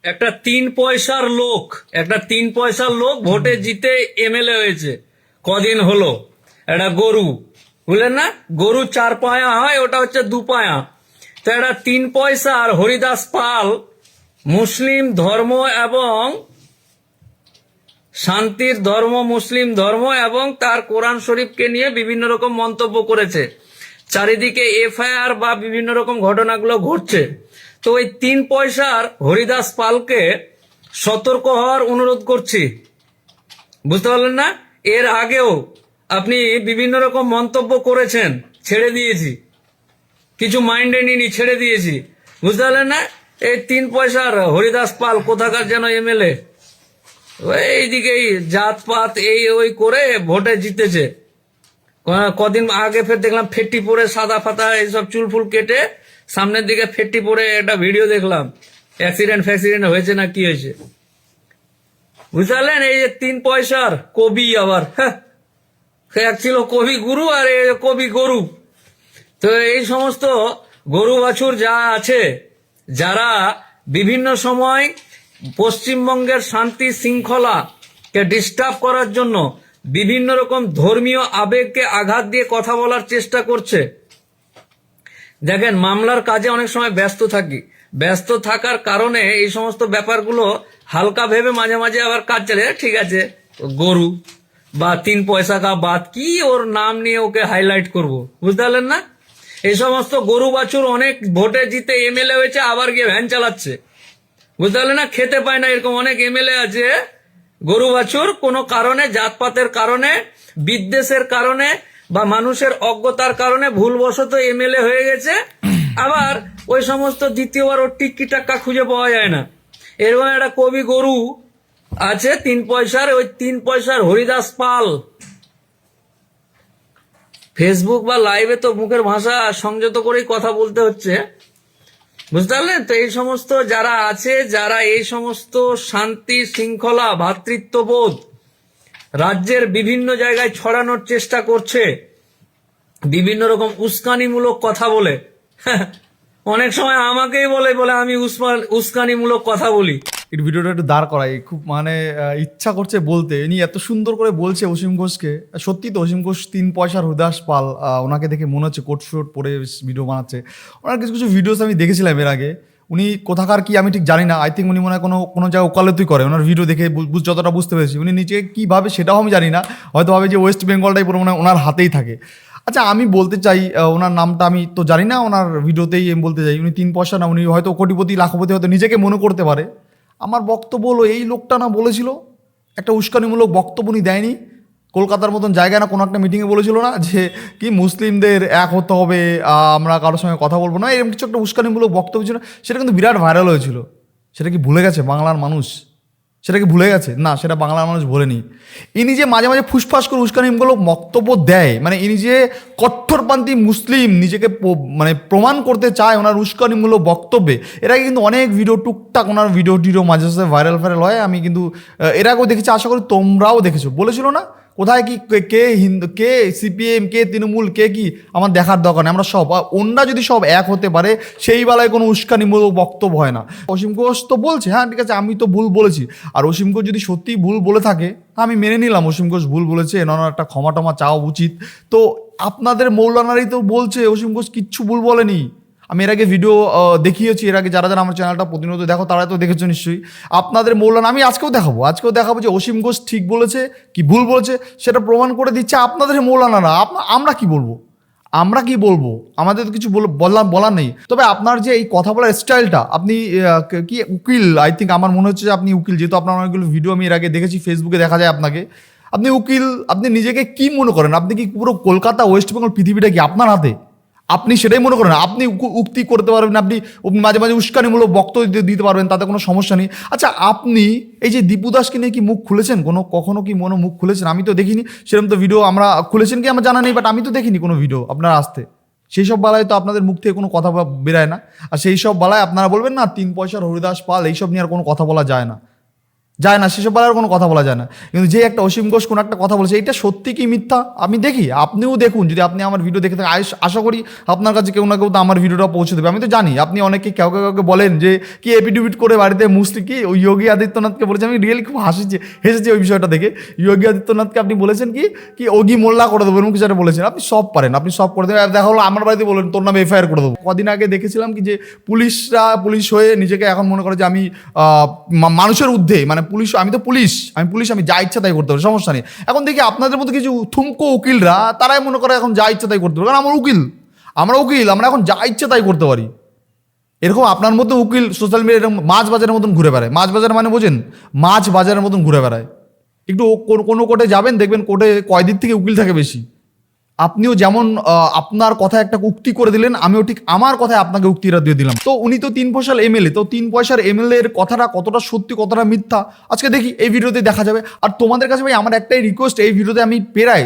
একটা 3 পয়সার লোক, ভোটে জিতে এমএলএ হয়েছে কদিন হলো। একটা গরু, বুঝলেন না, গরু 4 পায়া হয়, ওটা হচ্ছে 2 পায়া। তো একটা 3 পয়সার হরিদাস পাল মুসলিম ধর্ম এবং শান্তির ধর্ম, মুসলিম ধর্ম এবং তার কোরআন শরীফকে নিয়ে বিভিন্ন রকম মন্তব্য করেছে। চারিদিকে এফআইআর বা বিভিন্ন রকম ঘটনাগুলো ঘটছে। তো ওই 3 পয়সার হরিদাস পালকে সতর্ক হওয়ার অনুরোধ করছি, বুঝতে পারলেন না? এর আগেও আপনি বিভিন্ন রকম মন্তব্য করেছেন, ছেড়ে দিয়েছি, কিছু মাইন্ডে নিনি, ছেড়ে দিয়েছি, বুঝতে পারলেন না? এই 3 পয়সার হরিদাস পাল কোথাকার যেন এমএলএ, এইদিকে জাতপাত এই ওই করে ভোটে জিতেছে। কদিন আগে ফের দেখলাম ফেট্টি পরে, সাদা ফাতা এইসব চুল ফুল কেটে সামনের দিকে ফেট্টি পরে একটা ভিডিও দেখলাম। অ্যাক্সিডেন্ট হয়েছে না কি হয়েছে, বুঝতে পারলেন? এই যে 3 পয়সার কবি, আবার এক ছিল কবি গুরু আর কবি গরু। তো এই সমস্ত গরু বাছুর যা আছে, যারা বিভিন্ন সময় পশ্চিমবঙ্গের শান্তি শৃঙ্খলাকে ডিস্টার্ব করার জন্য বিভিন্ন রকম ধর্মীয় আবেগকে আঘাত দিয়ে কথা বলার চেষ্টা করছে। দেখেন, মামলার কাজে অনেক সময় ব্যস্ত থাকার কারণে এই সমস্ত ব্যাপারগুলো হালকা ভেবে মাঝে মাঝে আবার কাজ চলে। ঠিক আছে, গরু বা 3 পয়সা কা বাত, কি ওর নাম নিয়ে ওকে হাইলাইট করব, বুঝতে পারলেন না? এই সমস্ত গরু বাছুর অনেক ভোটে জিতে এমএলএ হয়েছে, আবার গিয়ে ভ্যান চালাচ্ছে, বুঝতে পারলেন না? খেতে পায় না, এরকম অনেক এমএলএ আছে। গরু বাছুর কোনো কারণে, জাতপাতের কারণে, বিদ্বেষের কারণে বা মানুষের অজ্ঞতার কারণে ভুলবশত এমএলএ হয়ে গেছে, আবার ওই সমস্ত দ্বিতীয়বার ওর টিক্কি টাক্কা খুঁজে পাওয়া যায় না। এরকম একটা কবি গরু আছে 3 পয়সার, ওই 3 পয়সার হরিদাস পাল। ফেসবুক বা লাইভে তো মুখের ভাষা সংযত করেই কথা বলতে হচ্ছে, বুঝতে পারলেন? তো এই সমস্ত যারা আছে, যারা এই সমস্ত শান্তি শৃঙ্খলা ভ্রাতৃত্ববোধ রাজ্যের বিভিন্ন জায়গায় ছড়ানোর চেষ্টা করছে, বিভিন্ন রকম উস্কানিমূলক কথা বলে, অনেক সময় আমাকেই বলে আমি উস্কানিমূলক কথা বলি। এই ভিডিওটা একটু দাঁড় করাই, খুব মানে ইচ্ছা করছে বলতে। ইনি এত সুন্দর করে বলছে অসীম ঘোষকে। সত্যি তো অসীম ঘোষ 3 পয়সার হরিদাস পাল, ওনাকে দেখে মনে হচ্ছে কোট শুট পরে ভিডিও বানাচ্ছে। ওনার কিছু কিছু ভিডিওস আমি দেখেছিলাম এর আগে। উনি কোথাকার কি আমি ঠিক জানি না, আই থিঙ্ক উনি মনে হয় কোনো জায়গায় ওকালতি করে। ওনার ভিডিও দেখে যতটা বুঝতে পেরেছি, উনি নিচে কীভাবে সেটাও আমি জানি না, হয়তো ভাবে যে ওয়েস্ট বেঙ্গলটাই পুরো মানে ওনার হাতেই থাকে। আচ্ছা, আমি বলতে চাই, ওনার নামটা আমি তো জানি না, ওনার ভিডিওতেই আমি বলতে চাই উনি 3 পয়সা না, উনি হয়তো কোটিপতি লাখপতি হয়তো নিজেকে মনে করতে পারে। আমার বক্তব্য হলো, এই লোকটা না বলেছিল একটা উস্কানিমূলক বক্তব্য উনি দেয়নি? কলকাতার মতন জায়গায় না কোনো একটা মিটিংয়ে বলেছিল না যে কি মুসলিমদের এক হতে হবে, আমরা কারোর সঙ্গে কথা বলবো না, এরকম কিছু একটা উস্কানিমূলক বক্তব্য ছিল। সেটা কিন্তু বিরাট ভাইরাল হয়েছিল। সেটা কি ভুলে গেছে বাংলার মানুষ? সেটা কি ভুলে গেছে? না, সেটা বাংলার মানুষ ভোলেনি। ইনি যে মাঝে মাঝে ফুসফাস করে উস্কানিমূলক বক্তব্য দেয়, মানে ইনি যে কট্টরপন্থী মুসলিম নিজেকে মানে প্রমাণ করতে চায় ওনার উস্কানিমূলক বক্তব্যে। এর আগে কিন্তু অনেক ভিডিও, টুকটাক ওনার ভিডিও মাঝে সাঝে ভাইরাল হয়। আমি কিন্তু এর আগেও দেখেছি, আশা করি তোমরাও দেখেছো। বলেছিল না কোথায় কি কে হিন্দু, কে সিপিএম, কে তৃণমূল, কে কি, আমার দেখার দরকার নেই। আমরা সব, অন্যরা যদি সব এক হতে পারে, সেই বেলায় কোনো উস্কানিমূলক বক্তব্য হয় না। অসীম ঘোষ তো বলছে, হ্যাঁ ঠিক আছে, আমি তো ভুল বলেছি। আর অসীম ঘোষ যদি সত্যিই ভুল বলে থাকে, আমি মেনে নিলাম অসীম ঘোষ ভুল বলেছে, এনার একটা ক্ষমা টমা চাওয়া উচিত। তো আপনাদের মৌলানারাই তো বলছে অসীম ঘোষ কিচ্ছু ভুল বলেনি। আমি এর আগে ভিডিও দেখিয়েছি, এর আগে যারা যারা আমার চ্যানেলটা প্রতিনিয়ত দেখো তারা তো দেখেছো নিশ্চয়ই। আপনাদের মৌলানা আমি আজকেও দেখাবো যে অসীম ঘোষ ঠিক বলেছে কি ভুল বলেছে, সেটা প্রমাণ করে দিচ্ছে আপনাদের মৌলানারা। আমরা কি বলবো? আমাদের তো কিছু বলার নেই। তবে আপনার যে এই কথা বলার স্টাইলটা, আপনি কি উকিল? আই থিঙ্ক, আমার মনে হচ্ছে যে আপনি উকিল, যেহেতু আপনার অনেকগুলো ভিডিও আমি এর আগে দেখেছি, ফেসবুকে দেখা যায় আপনাকে। আপনি উকিল, আপনি নিজেকে কি মনে করেন? আপনি কি পুরো কলকাতা, ওয়েস্ট বেঙ্গল, পৃথিবীটা কি আপনার হাতে? আপনি সেটাই মনে করেন? আপনি উক্তি করতে পারবেন, আপনি মাঝে মাঝে উস্কানিমূলক বক্তব্য দিতে পারবেন, তাতে কোনো সমস্যা নেই। আচ্ছা, আপনি এই যে দীপু দাসকে নিয়ে কি মুখ খুলেছেন? কখনো কি মুখ খুলেছেন? আমি তো দেখিনি সেরকম। তো ভিডিও আমরা খুলেছেন কি আমার জানা নেই, বাট আমি তো দেখিনি কোনো ভিডিও আপনার আসতে। সেই সব বেলায় তো আপনাদের মুখ থেকে কোনো কথা বেরায় না। আর সেই সব বেলায় আপনারা বলবেন না 3 পয়সার হরিদাস পাল, এইসব নিয়ে আর কোনো কথা বলা যায় না। যায় না, সেসব বেলার কোনো কথা বলা যায় না। কিন্তু যে একটা অসীম ঘোষ কোনো একটা কথা বলেছে, এটা সত্যি কি মিথ্যা আমি দেখি, আপনিও দেখুন। যদি আপনি আমার ভিডিও দেখে থাকেন, আশা করি আপনার কাছে কেউ না কেউ তো আমার ভিডিওটা পৌঁছে দেবে। আমি তো জানি আপনি অনেকে কাউকে বলেন যে কি এপিডুপিট করে বাড়িতে মুসলিম কি ওই যোগী আদিত্যনাথকে বলেছে। আমি রিয়েলি খুব হেসেছি ওই বিষয়টা দেখে। যোগী আদিত্যনাথকে আপনি বলেছেন কি ওগি মোল্লা করে দেবো, এরকম কিছু একটা বলেছেন। আপনি সব পারেন, আপনি সব করে দেবেন। দেখা হলো আমার বাড়িতে বলেন তোর নামে এফআইআর করে দেবো। কদিন আগে দেখেছিলাম কি যে পুলিশ হয়ে নিজেকে এখন মনে করে যে আমি মানুষের ঊর্ধ্বে, মানে পুলিশ, আমি তো পুলিশ, আমি যা ইচ্ছা তাই করতে পারি, সমস্যা নেই। এখন দেখি আপনাদের মতো কিছু থুমকো উকিলরা, তারাই মনে করে এখন যা ইচ্ছা তাই করতে পারে, কারণ আমরা উকিল, আমরা এখন যা ইচ্ছা তাই করতে পারি। এরকম আপনার মতো উকিল সোশ্যাল মিডিয়া এরকম মাছ বাজারের মতন ঘুরে বেড়ায়। মাছ বাজার মানে বোঝেন, মাছ বাজারের মতন ঘুরে বেড়ায়। একটু কোনো কোর্টে যাবেন, দেখবেন কোর্টে কয়দিন থেকে উকিল থাকে বেশি। আপনিও যেমন আপনার কথায় একটা উক্তি করে দিলেন, আমিও ঠিক আমার কথায় আপনাকে উক্তিটা দিয়ে দিলাম। তো উনি তো 3 পয়সার এমএলএ, তো 3 পয়সার এমএলএ এর কথাটা কতটা সত্যি কতটা মিথ্যা আজকে দেখি এই ভিডিওতে দেখা যাবে। আর তোমাদের কাছে ভাই আমার একটাই রিকোয়েস্ট, এই ভিডিওতে আমি প্রায়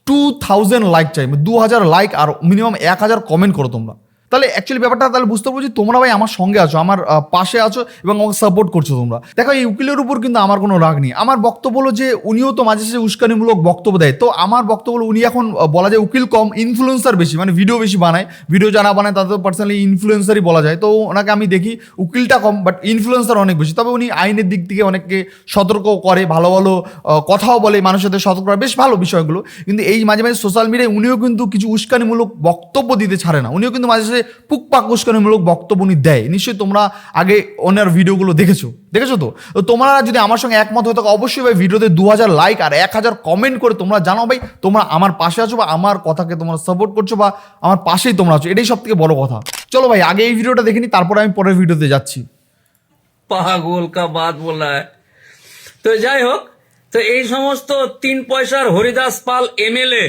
2000 লাইক চাই, 2000 লাইক আর মিনিমাম 1000 কমেন্ট করো তোমরা। তাহলে অ্যাকচুয়ালি ব্যাপারটা তাহলে বুঝতে পারবো যে তোমরা ভাই আমার সঙ্গে আছো, আমার পাশে আছো এবং আমাকে সাপোর্ট করছো তোমরা। দেখো এই উকিলের উপর কিন্তু আমার কোনো রাগ নেই। আমার বক্তব্য হলো যে উনিও তো মাঝে সাঝে উস্কানিমূলক বক্তব্য দেয়। তো আমার বক্তব্য হলো উনি এখন বলা যায় উকিল কম, ইনফ্লুয়েন্সার বেশি, মানে ভিডিও বেশি বানায়। ভিডিও যারা বানায় তাদের পার্সোনালি ইনফ্লুয়েন্সারই বলা যায়। তো ওনাকে আমি দেখি উকিলটা কম, বাট ইনফ্লুয়েন্সার অনেক বেশি। তবে উনি আইনের দিক থেকে অনেককে সতর্ক করে, ভালো ভালো কথাও বলে, মানুষের সাথে সতর্ক করে, বেশ ভালো বিষয়গুলো। কিন্তু এই মাঝে মাঝে সোশ্যাল মিডিয়ায় উনিও কিন্তু কিছু উস্কানিমূলক বক্তব্য দিতে ছাড়ে না। উনিও কিন্তু মাঝে মাঝে পুকপাক উস্কানিমূলক বক্তব্য উনি দেয়। নিশ্চয়ই তোমরা আগে ওনার ভিডিওগুলো দেখেছো তো। তো তোমরা যদি আমার সঙ্গে একমত হয়ে থাকো, অবশ্যই ভাই ভিডিওতে 2000 লাইক আর 1000 কমেন্ট করে তোমরা জানাও ভাই তোমরা আমার পাশে আছো বা আমার কথাকে তোমরা সাপোর্ট করছো বা আমার পাশেই তোমরা আছো। এটাই সব থেকে বড় কথা। চলো ভাই আগে এই ভিডিওটা দেখে নিই, তারপরে আমি পরের ভিডিওতে যাচ্ছি। পাগল কা বাত বলা হয়। তো যাই হোক, তো এই সমস্ত 3 পয়সার হরিদাস পাল এমএলএ,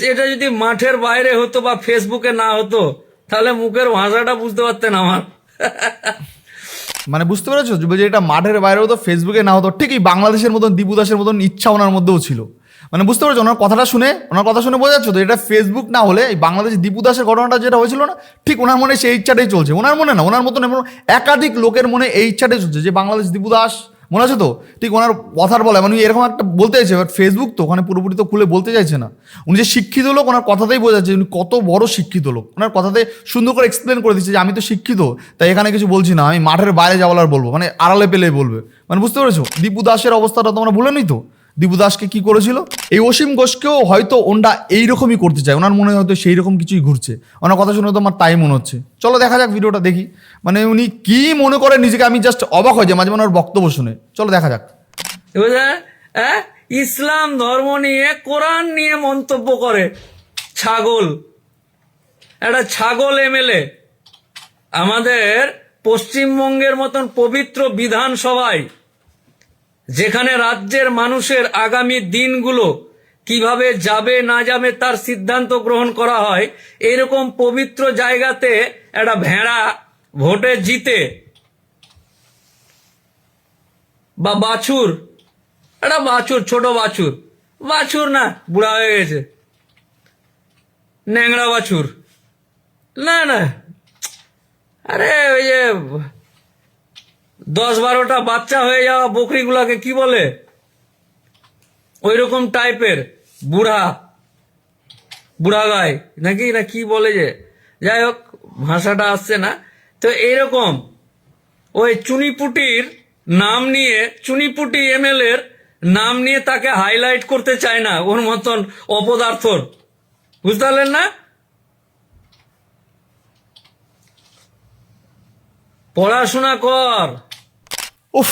এটা যদি মাঠের বাইরে হতো বা ফেসবুকে না হতো, তাহলে মুখের ভাষাটা বুঝতে পারতেন আমার। মানে বুঝতে পেরেছো যে এটা মাঠের বাইরে হতো, ফেসবুকে না হতো, ঠিকই বাংলাদেশের মতন দীপু দাসের মতন ইচ্ছা ওনার মধ্যেও ছিল। মানে বুঝতে পেরেছো ওনার কথা শুনে বোঝা যাচ্ছে তো এটা ফেসবুক না হলে এই বাংলাদেশে দীপু দাসের ঘটনাটা যেটা হয়েছিল না, ঠিক ওনার মনে সেই ইচ্ছাটাই চলছে। ওনার মনে না, ওনার মতন একাধিক লোকের মনে এই ইচ্ছাটাই চলছে যে বাংলাদেশ দীপু দাস, মনে আছে তো? ঠিক ওনার কথার বলে মানে এরকম একটা বলতে চাইছে, বাট ফেসবুক তো ওখানে পুরোপুরি তো খুলে বলতে চাইছে না। উনি যে শিক্ষিত লোক, ওনার কথাতেই বোঝা যাচ্ছে উনি কত বড় শিক্ষিত লোক। ওনার কথাতে সুন্দর করে এক্সপ্লেন করে দিচ্ছে যে আমি তো শিক্ষিত, তাই এখানে কিছু বলছি না, আমি মাঠের বাইরে যাওয়ার আর বলবো, মানে আড়ালে পেলেই বলবে। মানে বুঝতে পেরেছো দীপু দাসের অবস্থাটা তোমরা ভুলেনি তো? দীপু দাসকে কি করেছিল? এই অসীম ঘোষকেও হয়তো ওনটা এইরকমই করতে চায়, ওনার মনে হয়তো সেই রকম কিছুই ঘুরছে। ওনার কথা শুনে তো আমার তাই মনে হচ্ছে। চলো দেখা যাক ভিডিওটা দেখি, মানে উনি কি মনে করেন নিজেকে। আমি জাস্ট অবাক হয়ে যাই মাঝে মাঝে ওনার বক্তব্য শুনে। চলো দেখা যাক। ইসলাম ধর্ম নিয়ে, কোরআন নিয়ে মন্তব্য করে ছাগল, একটা ছাগল এমএলএ। আমাদের পশ্চিমবঙ্গের মতন পবিত্র বিধানসভায়, যেখানে রাজ্যের মানুষের আগামী দিনগুলো কিভাবে যাবে না যাবে তার সিদ্ধান্ত গ্রহণ করা হয়, এরকম পবিত্র জায়গাতে একটা ভেড়া ভোটে জিতে বা বাছুর, একটা বাছুর, ছোট বাছুর না, বুড়া হয়ে গেছে, ন্যাংরা বাছুর, না আরে ওই যে 10-12টা বাচ্চা হয়ে যাওয়া বকরিগুলাকে কি বলে, ওই রকম টাইপের বুড়া গায় নাকি, না কি বলে, যে যাই হোক ভাষাটা আসছে না। তো এইরকম ওই চুনিপুটির নাম নিয়ে, চুনিপুটি এমএলএর নাম নিয়ে তাকে হাইলাইট করতে চায় না ওর মতন অপদার্থর, বুঝতে পারলেন না? পড়াশোনা কর। উফ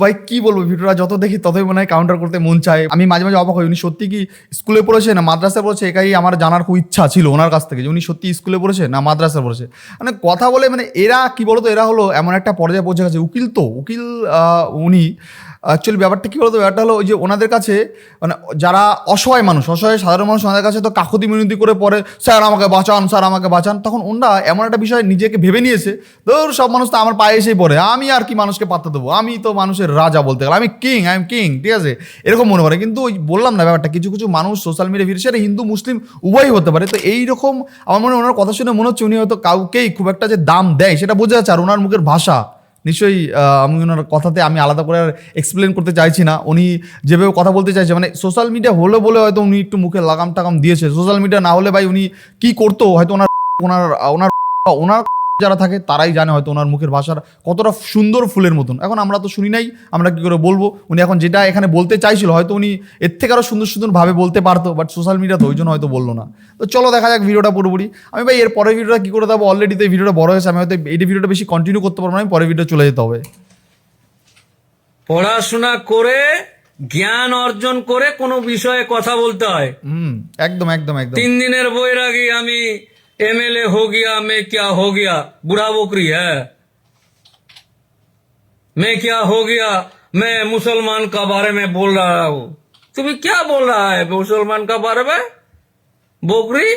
ভাই কি বলবো, ভিডিওটা যত দেখি ততই মনে হয় কাউন্টার করতে মন চায়। আমি মাঝে মাঝে অবাক হই উনি সত্যি কি স্কুলে পড়েছে না মাদ্রাসায় পড়েছে, এটাই আমার জানার খুব ইচ্ছা ছিল ওনার কাছ থেকে, যে উনি সত্যি স্কুলে পড়েছে না মাদ্রাসায় পড়েছে। মানে কথা বলে মানে এরা কি বলতো, এরা হলো এমন একটা পর্যায়ে পৌঁছে গেছে। উকিল উনি অ্যাকচুয়ালি ব্যাপারটা কী বলতো, ব্যাপারটা হলো ওই যে ওনাদের কাছে মানে যারা অসহায় সাধারণ মানুষ ওনাদের কাছে তো কাকুতি মিনতি করে পরে স্যার আমাকে বাঁচান, তখন ওনারা এমন একটা বিষয় নিজেকে ভেবে নিয়েছে, ধর সব মানুষ তো আমার পায়ে এসেই পড়ে, আমি আর কি মানুষকে পাত্তা দেবো, আমি তো মানুষের রাজা বলতে গেলে, আমি কিং, ঠিক আছে, এরকম মনে করে। কিন্তু ওই বললাম না ব্যাপারটা, কিছু মানুষ সোশ্যাল মিডিয়া ভিড়, সেটা হিন্দু মুসলিম উভয়ই হতে পারে। তো এইরকম আমার মনে ওনার কথা শুনে মনে হচ্ছে উনি হয়তো কাউকেই খুব একটা যে দাম দেয় সেটা বোঝা যাচ্ছে, আর ওনার মুখের ভাষা নিশ্চয়ই আমি ওনার কথাতে আমি আলাদা করে এক্সপ্লেন করতে চাইছি না। উনি যেভাবে কথা বলতে চাইছে, মানে সোশ্যাল মিডিয়া হলে বলে হয়তো উনি একটু মুখে লাগাম টাগাম দিয়েছে। সোশ্যাল মিডিয়া না হলে ভাই উনি কি করতো হয়তো ওনার ওনার ওনার ওনার যারা থাকে তারাই জানে হয়তো ওনার মুখের ভাষার কতটা সুন্দর ফুলের মতন। এখন আমরা তো শুনি নাই, আমরা কি করে বলবো? উনি এখন যেটা এখানে বলতে চাইছিল হয়তো উনি এর থেকে আরো সুন্দর সুন্দর ভাবে বলতে পারতো, বাট সোশ্যাল মিডিয়া তো ওই জন্য হয়তো বললো না। তো চলো দেখা যাক ভিডিওটা পুরোপুরি। আমি ভাই এর পরের ভিডিওটা কি করে দেবো, অলরেডি তো এই ভিডিওটা বড় হয়েছে, আমি হয়তো এই ভিডিওটা বেশি কন্টিনিউ করতে পারবো না, আমি পরের ভিডিও চলে যেতে হবে। পড়াশোনা করে জ্ঞান অর্জন করে কোনো বিষয়ে কথা বলতে হয়। একদম একদম একদম। 3 দিনের বৈরাগী আমি एमएलए हो गया, मैं क्या हो गया, बुढ़ा बोकरी है। मैं क्या हो गया, मैं मुसलमान का बारे में बोल रहा हूँ। तुम्हें क्या बोल रहा है मुसलमान का बारे में बोकरी?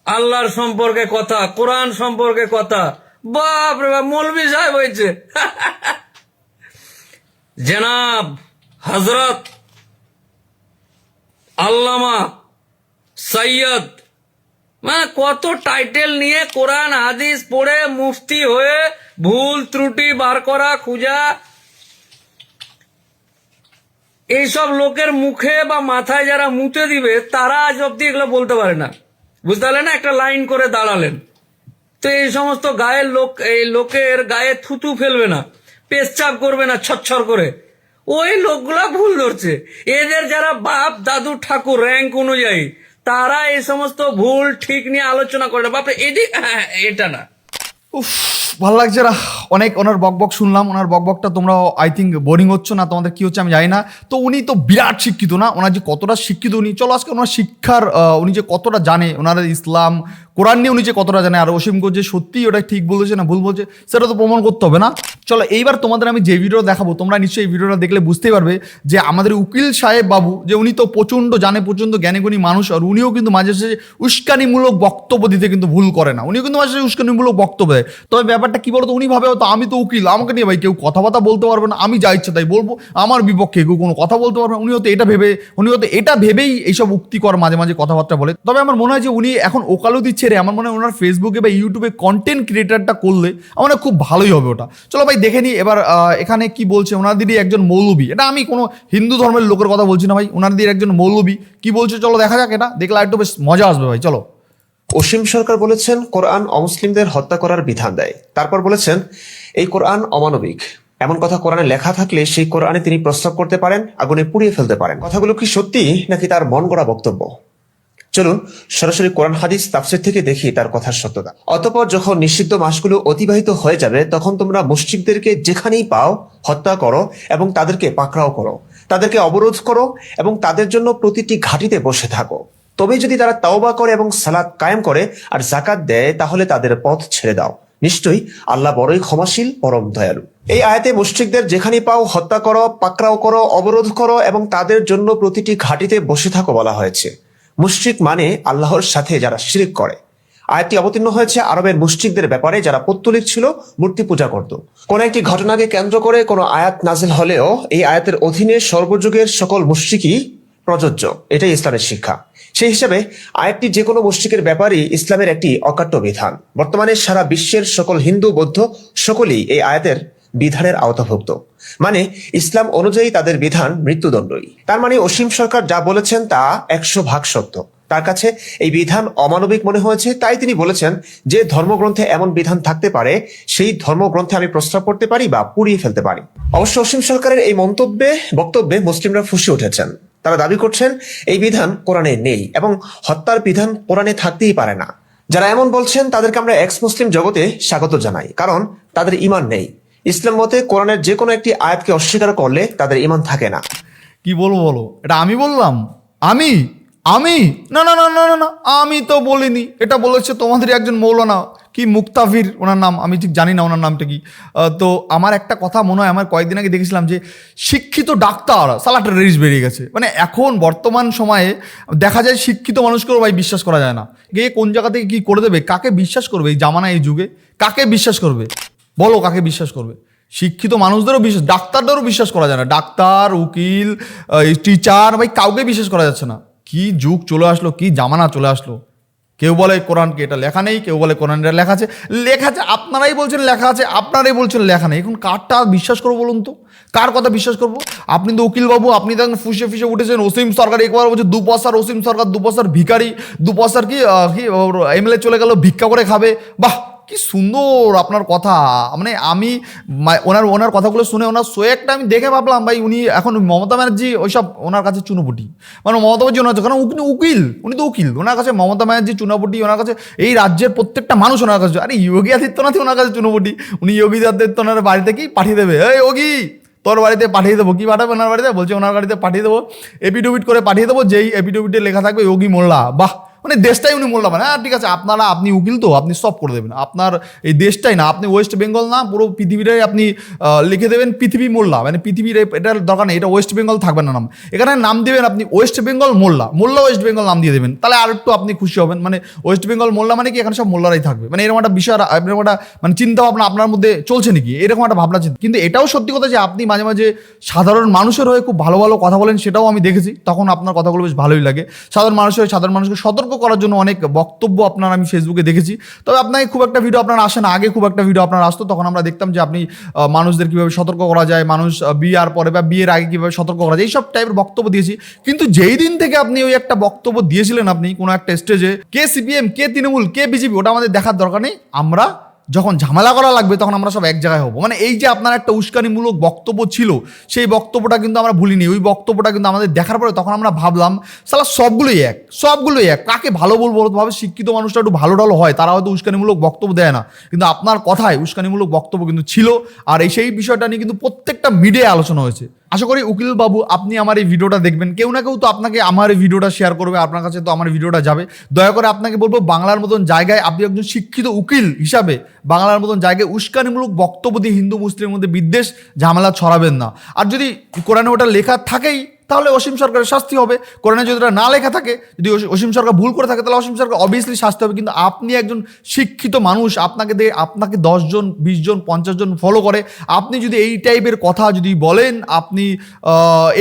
আল্লাহর সম্পর্কে কথা, কোরআন সম্পর্কে কথা, বাপ রে বাপ, মৌলভী সাহেব হয়েছে। জনাব হযরত আল্লামা সৈয়দ, মানে কত টাইটেল নিয়ে কোরআন হাদিস পড়ে মুফতি হয়ে ভুল ত্রুটি বার করা খুঁজা, এইসব লোকের মুখে বা মাথায় যারা মুতে দিবে তারা আজ অব্দি এগুলো বলতে পারে না। বুঝতে পারলেন না? একটা লাইন করে দাঁড়ালেন তো এই সমস্ত গায়ের লোক, এই লোকের গায়ে থুতু ফেলবে না, পেচ্ছাপ করবে না ছচ্ছর করে, ওই লোকগুলা ভুল ধরছে। এদের যারা বাপ দাদু ঠাকুর র্যাঙ্ক অনুযায়ী তারা এই সমস্ত ভুল ঠিক নিয়ে আলোচনা করে না। বাপরে এদিক, এটা না। উফ, ভালো লাগছে না। অনেক ওনার বকবক শুনলাম, ওনার বকবকটা তোমরা আই থিঙ্ক বোরিং হচ্ছে না, তোমাদের কি হচ্ছে আমি জানি না। তো উনি তো বিরাট শিক্ষিত না, ওনার যে কতটা শিক্ষিত উনি, চলো আজকে ওনার শিক্ষার উনি যে কতটা জানে, ওনার ইসলাম কোরআন নিয়ে উনি যে কতটা জানে, আর অসীম যে সত্যি ওটা ঠিক বলেছে না ভুল বলছে সেটা তো প্রমাণ করতে হবে না। চলো এইবার তোমাদের আমি যে ভিডিও দেখাবো, তোমরা নিশ্চয়ই এই ভিডিওটা দেখলে বুঝতেই পারবে যে আমাদের উকিল সাহেব বাবু যে উনি তো প্রচণ্ড জানে, প্রচণ্ড জ্ঞানীগুণী মানুষ, আর উনিও কিন্তু মাঝে মাঝে উস্কানিমূলক বক্তব্য দিতে কিন্তু ভুল করে না, উনিও কিন্তু মাঝে মাঝে উস্কানিমূলক বক্তব্য দেয়। তবে ব্যাপারটা কি বলতো, উনি ভাবে হয়তো আমি তো উকিল, আমাকে নিয়ে ভাই কেউ কথাবার্তা বলতে পারবে না, আমি যা ইচ্ছা তাই বলবো, আমার বিপক্ষে কেউ কোনো কথা বলতে পারবে না। উনি হয়তো এটা ভেবেই এইসব উক্তিকর মাঝে মাঝে কথাবার্তা বলে। তবে আমার মনে হয় যে উনি এখন ওকালতি ছেড়ে আমার মনে হয় ওনার ফেসবুকে বা ইউটিউবে কন্টেন্ট ক্রিয়েটারটা করলে আমার খুব ভালোই হবে ওটা। চলো ভাই দেখে নিই এবার এখানে কি বলছে ওনাদেরই একজন মৌলবী। এটা আমি কোনো হিন্দু ধর্মের লোকের কথা বলছি না ভাই, ওনাদের একজন মৌলবী কি বলছে চলো দেখা যাক। এটা দেখলে একটু বেশ মজা আসবে ভাই, চলো। অসীম সরকার বলেছেন কোরআন অমুসলিমদের হত্যা করার বিধান দেয়। তারপর বলেছেন এই কোরআন অমানবিক। এমন কথা কোরআনে লেখা থাকলে সেই কোরআনে তিনি প্রস্তাব করতে পারেন, আগুনে পুড়িয়ে ফেলতে পারেন। কথাগুলো কি সত্যি নাকি তার মন গড়া বক্তব্য? চলুন সরাসরি কোরআন হাদিস তাফসীর থেকে দেখি তার কথার সত্যতা। অতঃপর যখন নিষিদ্ধ মাসগুলো অতিবাহিত হয়ে যাবে তখন তোমরা মুশরিকদেরকে যেখানেই পাও হত্যা করো এবং তাদেরকে পাকড়াও করো, তাদেরকে অবরোধ করো এবং তাদের জন্য প্রতিটি ঘাঁটিতে বসে থাকো। তবে যদি তারা তাওবা করে এবং সালাত কায়েম করে আর যাকাত দেয় তাহলে তাদের পথ ছেড়ে দাও, নিশ্চয়ই আল্লাহ বড়ই ক্ষমাশীল পরম দয়ালু। এই আয়াতে মুশরিকদের যেখানে পাও হত্যা করো, পাকড়াও করো, অবরোধ করো এবং তাদের জন্য প্রতিটি ঘাঁটিতে বসে থাকো বলা হয়েছে। মুশরিক মানে আল্লাহর সাথে যারা শিরক করে। আয়াতটি অবতীর্ণ হয়েছে আরবের মুশরিকদের ব্যাপারে যারা পৌত্তলিক ছিল, মূর্তি পূজা করত। কোন একটি ঘটনাকে কেন্দ্র করে কোনো আয়াত নাজিল হলেও এই আয়াতের অধীনে সর্বযুগের সকল মুশরিকই প্রযোজ্য, এটাই ইসলামের শিক্ষা। সেই হিসাবে আয়াতটি যে কোনো মুশরিকের ব্যাপারই ইসলামের একটি অকাট্য বিধান। বর্তমানে সারা বিশ্বের সকল হিন্দু বৌদ্ধ সকলেই এই আয়াতের বিধানের আওতাভুক্ত, মানে ইসলাম অনুযায়ী তাদের বিধান মৃত্যুদণ্ডই। তার মানে অসীম সরকার যা বলেছেন তা 100% সত্য। তার কাছে এই বিধান অমানবিক মনে হয়েছে, তাই তিনি বলেছেন যে ধর্মগ্রন্থে এমন বিধান থাকতে পারে সেই ধর্মগ্রন্থে আমি প্রস্তাব করতে পারি বা পুড়িয়ে ফেলতে পারি। অবশ্য অসীম সরকারের এই বক্তব্যে মুসলিমরা ফুঁসে উঠেছেন। তারা দাবি করছেন এই বিধান কোরআনে নেই এবং হত্যার বিধান কোরআনে থাকতেই পারে না। যারা এমন বলছেন তাদেরকে আমরা এক্স মুসলিম জগতে স্বাগত জানাই, কারণ তাদের ঈমান নেই। ইসলাম মতে কোরআনের যে কোনো একটি আয়াতকে অস্বীকার করলে তাদের ঈমান থাকে না। কি বলবো বলো, এটা আমি বললাম? আমি না না না না না না, আমি তো বলিনি, এটা বলেছে তোমাদের একজন মৌলানা কি মুক্তাফির ওনার নাম, আমি ঠিক জানি না ওনার নামটা কি। তো আমার একটা কথা মনে হয়, আমার কয়েকদিন আগে দেখেছিলাম যে শিক্ষিত ডাক্তার সালাটের রেস বেরিয়ে গেছে। মানে এখন বর্তমান সময়ে দেখা যায় শিক্ষিত মানুষকেও ভাই বিশ্বাস করা যায় না। গিয়ে কোন জায়গা থেকে কি করে দেবে, কাকে বিশ্বাস করবে এই জামানা এই যুগে? কাকে বিশ্বাস করবে বলো, কাকে বিশ্বাস করবে? শিক্ষিত মানুষদেরও বিশ্বাস, ডাক্তারদেরও বিশ্বাস করা যায় না। ডাক্তার, উকিল, টিচার, ভাই কাউকে বিশ্বাস করা যাচ্ছে না। কি যুগ চলে আসলো, কি জামানা চলে আসলো। কেউ বলে কোরআনকে এটা লেখা নেই, কেউ বলে কোরআন এটা লেখা আছে। লেখা আছে আপনারাই বলছেন লেখা আছে, আপনারাই বলছেন লেখা নেই। এখন কারটা বিশ্বাস করবো বলুন তো, কার কথা বিশ্বাস করবো? আপনি তো উকিল বাবু, আপনি তো ফুসে ফুসে উঠেছেন অসীম সরকার, একবার বলছে 2 পয়সার অসীম সরকার, 2 পয়সার ভিখারি, 2 পয়সার কি এমএলএ চলে গেল ভিক্ষা করে খাবে। বাহ, কি সুন্দর আপনার কথা। মানে আমি ওনার কথাগুলো শুনে, ওনার সোয়েকটা আমি দেখে ভাবলাম ভাই উনি এখন মমতা ব্যানার্জি ওইসব ওনার কাছে চুনোপুটি। মানে মমতা ব্যানার্জি ওনার কাছে, কারণ উনি উকিল, উনি তো উকিল, ওনার কাছে মমতা ব্যানার্জি চুনোপুটি, ওনার কাছে এই রাজ্যের প্রত্যেকটা মানুষ ওনার কাছে। আরে যোগী আদিত্যনাথই ওনার কাছে চুনোপুটি। উনি যোগী আদিত্যনাথের বাড়ি থেকেই পাঠিয়ে দেবে, এই যোগী তোর বাড়িতে পাঠিয়ে দেবো। কি পাঠাবে ওনার বাড়িতে? বলছে ওনার বাড়িতে পাঠিয়ে দেবো, এপিডোভিট করে পাঠিয়ে দেবো, যেই এপিডোভিটে লেখা থাকবে যোগী মোল্লা। বাহ, মানে দেশটাই উনি মোল্লা। মানে হ্যাঁ ঠিক আছে, আপনি উকিল তো আপনি সব করে দেবেন। আপনার এই দেশটাই না, আপনি ওয়েস্ট বেঙ্গল না, পুরো পৃথিবীটাই আপনি লিখে দেবেন পৃথিবী মোল্লা। মানে পৃথিবীর এটার দরকার নেই, এটা ওয়েস্ট বেঙ্গল থাকবে না নাম, এখানে নাম দেবেন আপনি ওয়েস্ট বেঙ্গল মোল্লা, মোল্লা ওয়েস্ট বেঙ্গল নাম দিয়ে দেবেন, তাহলে আর একটু আপনি খুশি হবেন। মানে ওয়েস্ট বেঙ্গল মোল্লা মানে কি এখানে সব মোল্লারাই থাকবে। মানে এরকম একটা বিষয়, এরকম একটা মানে চিন্তা ভাবনা আপনার মধ্যে চলছে নাকি, এরকম একটা ভাবনা চিন্তা। কিন্তু এটাও সত্যি কথা যে আপনি মাঝে মাঝে সাধারণ মানুষের হয়ে খুব ভালো ভালো কথা বলেন, সেটাও আমি দেখেছি, তখন আপনার কথাগুলো বেশ ভালোই লাগে। সাধারণ মানুষের হয়ে সাধারণ মানুষকে সতর্ক করার জন্য অনেক বক্তব্য আপনার আমি ফেসবুকে দেখেছি। তবে আপনাকে খুব একটা ভিডিও আপনার আসে না, আগে খুব একটা ভিডিও আপনার আসতো, তখন আমরা দেখতাম যে আপনি মানুষদের কীভাবে সতর্ক করা যায়, মানুষ বিয়ার পরে বা বিয়ের আগে কীভাবে সতর্ক করা যায়, এইসব টাইপের বক্তব্য দিয়েছি। কিন্তু যেই দিন থেকে আপনি ওই একটা বক্তব্য দিয়েছিলেন আপনি কোনো একটা স্টেজে, কে সিপিএম, কে তৃণমূল, কে বিজেপি, ওটা আমাদের দেখার দরকার নেই, আমরা যখন ঝামেলা করা লাগবে তখন আমরা সব এক জায়গায় হবো। মানে এই যে আপনার একটা উস্কানিমূলক বক্তব্য ছিল, সেই বক্তব্যটা কিন্তু আমরা ভুলিনি। ওই বক্তব্যটা কিন্তু আমাদের দেখার পরে তখন আমরা ভাবলাম সালা সবগুলোই এক, কাকে ভালো বলবো? ভাবে শিক্ষিত মানুষটা একটু ভালো টালো হয়, তারা হয়তো উস্কানিমূলক বক্তব্য দেয় না, কিন্তু আপনার কথায় উস্কানিমূলক বক্তব্য কিন্তু ছিল। আর সেই বিষয়টা নিয়ে কিন্তু প্রত্যেকটা মিডিয়ায় আলোচনা হয়েছে। আশা করি উকিল বাবু আপনি আমার এই ভিডিওটা দেখবেন, কেউ না কেউ তো আপনাকে আমার এই ভিডিওটা শেয়ার করবে, আপনার কাছে তো আমার ভিডিওটা যাবে। দয়া করে আপনাকে বলবো, বাংলার মতন জায়গায় আপনি একজন শিক্ষিত উকিল হিসাবে বাংলার মতন জায়গায় উস্কানিমূলক বক্তব্য দিয়ে হিন্দু মুসলিমের মধ্যে বিদ্বেষ ঝামেলা ছড়াবেন না। আর যদি কোরআনে ওটা লেখা থাকেই তাহলে অসীম সরকারের শাস্তি হবে। কোরআনে যদি এটা না লেখা থাকে, যদি অসীম সরকার ভুল করে থাকে, তাহলে অসীম সরকার অবভিয়াসলি শাস্তি হবে। কিন্তু আপনি একজন শিক্ষিত মানুষ, আপনাকে 10 জন 20 জন 50 জন ফলো করে, আপনি যদি এই টাইপের কথা যদি বলেন, আপনি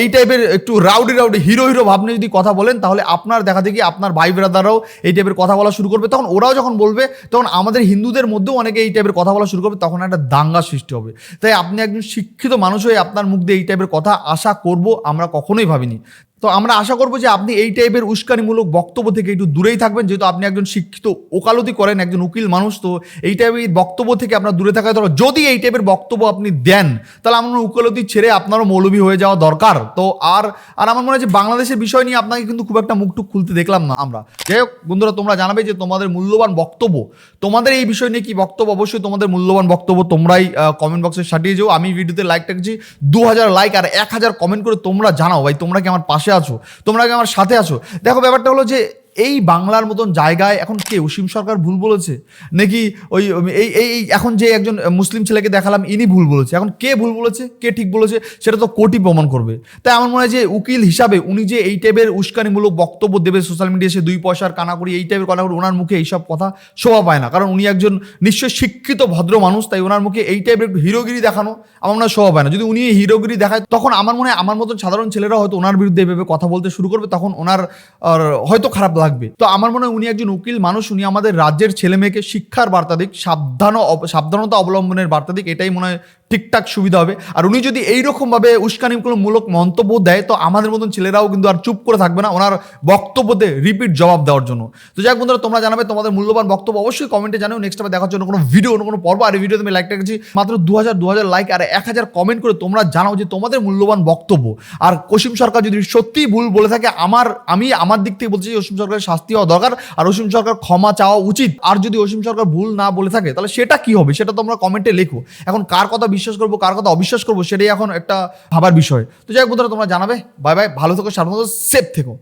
এই টাইপের একটু রাউডি হিরো ভাবনে যদি কথা বলেন, তাহলে আপনার দেখা দেখি আপনার ভাই ব্রাদাররাও এই টাইপের কথা বলা শুরু করবে। তখন ওরাও যখন বলবে, তখন আমাদের হিন্দুদের মধ্যেও অনেকে এই টাইপের কথা বলা শুরু করবে, তখন একটা দাঙ্গা সৃষ্টি হবে। তাই আপনি একজন শিক্ষিত মানুষ হয়ে আপনার মুখ দিয়ে এই টাইপের কথা আশা করব আমরা কখনোই ভাবিনি। তো আমরা আশা করবো যে আপনি এই টাইপের উস্কানিমূলক বক্তব্য থেকে একটু দূরেই থাকবেন, যেহেতু আপনি একজন শিক্ষিত ওকালতি করেন, একজন উকিল মানুষ। তো এই টাইপের বক্তব্য থেকে আপনার দূরে থাকা দরকার। যদি এই টাইপের বক্তব্য আপনি দেন, তাহলে আমার উকালতি ছেড়ে আপনারও মৌলবী হয়ে যাওয়া দরকার। তো আর আমার মনে হয় যে বাংলাদেশের বিষয় নিয়ে আপনাকে কিন্তু খুব একটা মুখটুক খুলতে দেখলাম না আমরা। যাই হোক বন্ধুরা, তোমরা জানাবে যে তোমাদের মূল্যবান বক্তব্য, তোমাদের এই বিষয় নিয়ে কি বক্তব্য, অবশ্যই তোমাদের মূল্যবান বক্তব্য তোমরাই কমেন্ট বক্সে সাটিয়ে যাও। আমি ভিডিওতে লাইক রেখেছি 2000 লাইক আর 1000 কমেন্ট করে তোমরা জানাও ভাই তোমরা কি আমার পাশে আছো, তোমরা কি আমার সাথে আছো। দেখো ব্যাপারটা হলো যে এই বাংলার মতন জায়গায় এখন কে অসীম সরকার ভুল বলেছে নাকি ওই এই এই এখন যে একজন মুসলিম ছেলেকে দেখালাম ইনি ভুল বলেছে, এখন কে ভুল বলেছে কে ঠিক বলেছে সেটা তো কোর্টই প্রমাণ করবে। তাই আমার মনে হয় যে উকিল হিসাবে উনি যে এই টাইপের উস্কানিমূলক বক্তব্য দেবে সোশ্যাল মিডিয়ায়, সে 2 পয়সার কানাকড়ি এই টাইপের কানাকড়ি, ওনার মুখে এইসব কথা শোভা পায় না। কারণ উনি একজন নিশ্চয় শিক্ষিত ভদ্র মানুষ, তাই ওনার মুখে এই টাইপের একটু হিরোগিরি দেখানো আমার মনে হয় শোভা পায় না। যদি উনি হিরোগিরি দেখায়, তখন আমার মনে হয় আমার মতন সাধারণ ছেলেরা হয়তো ওনার বিরুদ্ধে এভাবে কথা বলতে শুরু করবে, তখন ওনার হয়তো খারাপ লাগবে। তো আমার মনে হয় উনি একজন উকিল মানুষ, উনি আমাদের রাজ্যের ছেলে মেয়েকে শিক্ষার বার্তা দিক, সাবধানতা অবলম্বনের বার্তা দিক, এটাই মনে হয় ঠিকঠাক সুবিধা হবে। আর উনি যদি এইরকমভাবে উস্কানিমূলক মন্তব্য দেয়, তো আমাদের মতন ছেলেরাও কিন্তু আর চুপ করে থাকবে না ওনার বক্তব্যতে রিপিট জবাব দেওয়ার জন্য। তো যাই হোক বন্ধুরা, তোমরা জানাবে তোমাদের মূল্যবান বক্তব্য, অবশ্যই কমেন্টে জানাও। নেক্সট টাইম দেখার জন্য কোনো ভিডিও কোনো পর্ব, আর এই ভিডিওতে আমি লাইক রেখেছি মাত্র 2000 লাইক আর 1000 কমেন্ট করে তোমরা জানাও যে তোমাদের মূল্যবান বক্তব্য। আর অসীম সরকার যদি সত্যিই ভুল বলে থাকে, আমি আমার দিক থেকে বলছি অসীম সরকারের শাস্তি হওয়া দরকার, আর অসীম সরকার ক্ষমা চাওয়া উচিত। আর যদি অসীম সরকার ভুল না বলে থাকে, তাহলে সেটা কি হবে সেটা তোমরা কমেন্টে লেখো। এখন কার কথা বিশ্বাস করবো কার কথা অবিশ্বাস করবো সেটাই এখন একটা ভাবার বিষয়। তো যাই হোক বন্ধুরা, তোমরা জানাবে। বাই বাই, ভালো থেকো, সাবধানে থেকো, সেফ থেকো।